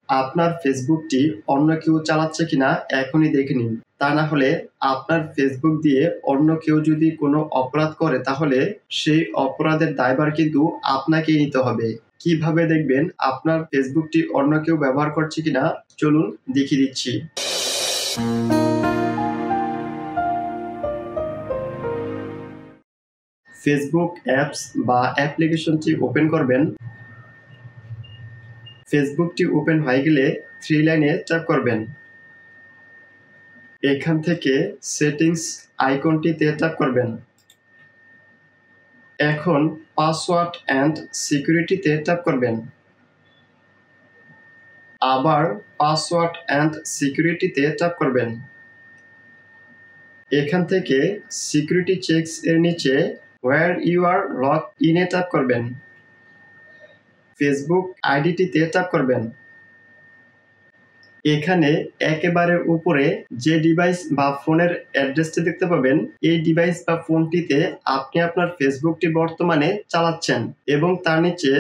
আপনার ফেসবুকটি অন্য কেউ চালাচ্ছে কিনা এখনই দেখে নিন। তা না হলে আপনার ফেসবুক দিয়ে অন্য কেউ যদি কোনো অপরাধ করে তাহলে সেই অপরাধের দায়ভার কিন্তু আপনাকেই নিতে হবে। কিভাবে দেখবেন আপনার ফেসবুকটি অন্য কেউ ব্যবহার করছে কিনা, চলুন দেখিয়ে দিচ্ছি। ফেসবুক অ্যাপস বা অ্যাপ্লিকেশনটি ওপেন করবেন। ফেসবুকটি ওপেন হয়ে গেলে 3 লাইনে ট্যাপ করবেন। এখান থেকে সেটিংস আইকনটিতে ট্যাপ করবেন। এখন পাসওয়ার্ড অ্যান্ড সিকিউরিটিতে ট্যাপ করবেন। আবার পাসওয়ার্ড অ্যান্ড সিকিউরিটিতে ট্যাপ করবেন। এখান থেকে সিকিউরিটি চেকস এর নিচে ওয়্যার ইউ আর লগ ইনে ট্যাপ করবেন। ফেসবুক আইডিটিতে ট্যাপ করবেন। এখানে একেবারে উপরে যে ডিভাইস বা ফোনের অ্যাড্রেসটি দেখতে পাবেন, এই ডিভাইস বা ফোনটিতে আপনি আপনার ফেসবুকটি বর্তমানে চালাচ্ছেন এবং তার নিচে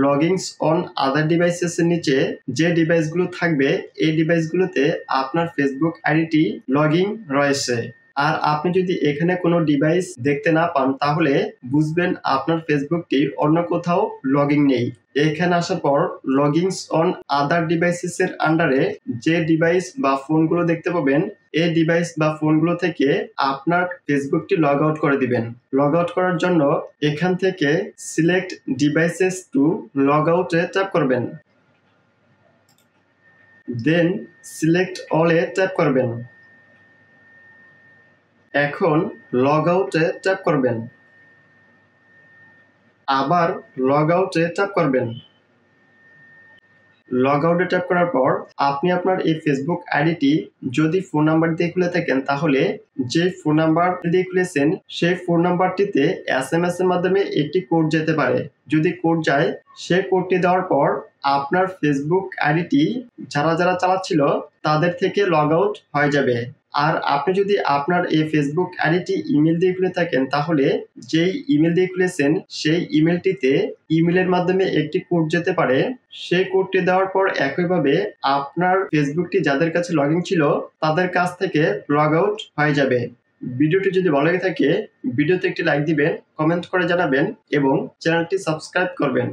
লগইনস অন আদার ডিভাইসেস এর নিচে যে ডিভাইসগুলো থাকবে এই ডিভাইসগুলোতে আপনার ফেসবুক আইডিটি লগইন রয়েছে। আর আপনি যদি এখানে কোনো ডিভাইস দেখতে না পান তাহলে বুঝবেন আপনার ফেসবুকটি অন্য কোথাও লগইন নেই। এখানে আসার পর লগইনস অন আদার ডিভাইসেস এর আন্ডারে যে ডিভাইস বা ফোনগুলো দেখতে পাবেন এই ডিভাইস বা ফোনগুলো থেকে আপনার ফেসবুকটি লগ আউট করে দিবেন। লগ আউট করার জন্য এখান থেকে সিলেক্ট ডিভাইসেস টু লগ আউটে ট্যাপ করবেন। দেন সিলেক্ট অলে ট্যাপ করবেন। এখন লগ আউটে ট্যাপ করবেন। আবার লগ আউটে ট্যাপ করবেন। লগ আউটে ট্যাপ করার পর আপনি আপনার এই ফেসবুক আইডিটি যদি ফোন নাম্বার দিয়ে খুলে থাকেন তাহলে যে ফোন নাম্বার দিয়ে খুলেছেন সেই ফোন নাম্বারটিতে SMS এর মাধ্যমে একটি কোড যেতে পারে। যদি কোড যায় সেই কোডটি দেওয়ার পর আপনার ফেসবুক আইডিটি যারা চালাচ্ছিল তাদের থেকে লগ আউট হয়ে যাবে। আর আপনি যদি আপনার এই ফেসবুক আইডিটি ইমেল দিয়ে খুলে থাকেন তাহলে যেই ইমেল দিয়ে খুলেছেন সেই ইমেলটিতে ইমেলের মাধ্যমে একটি কোড যেতে পারে। সেই কোডটি দেওয়ার পর একইভাবে আপনার ফেসবুকটি যাদের কাছে লগইন ছিল তাদের কাছ থেকে লগ আউট হয়ে যাবে। ভিডিওটি যদি ভালো লেগে থাকে ভিডিওতে একটি লাইক দিবেন, কমেন্ট করে জানাবেন এবং চ্যানেলটি সাবস্ক্রাইব করবেন।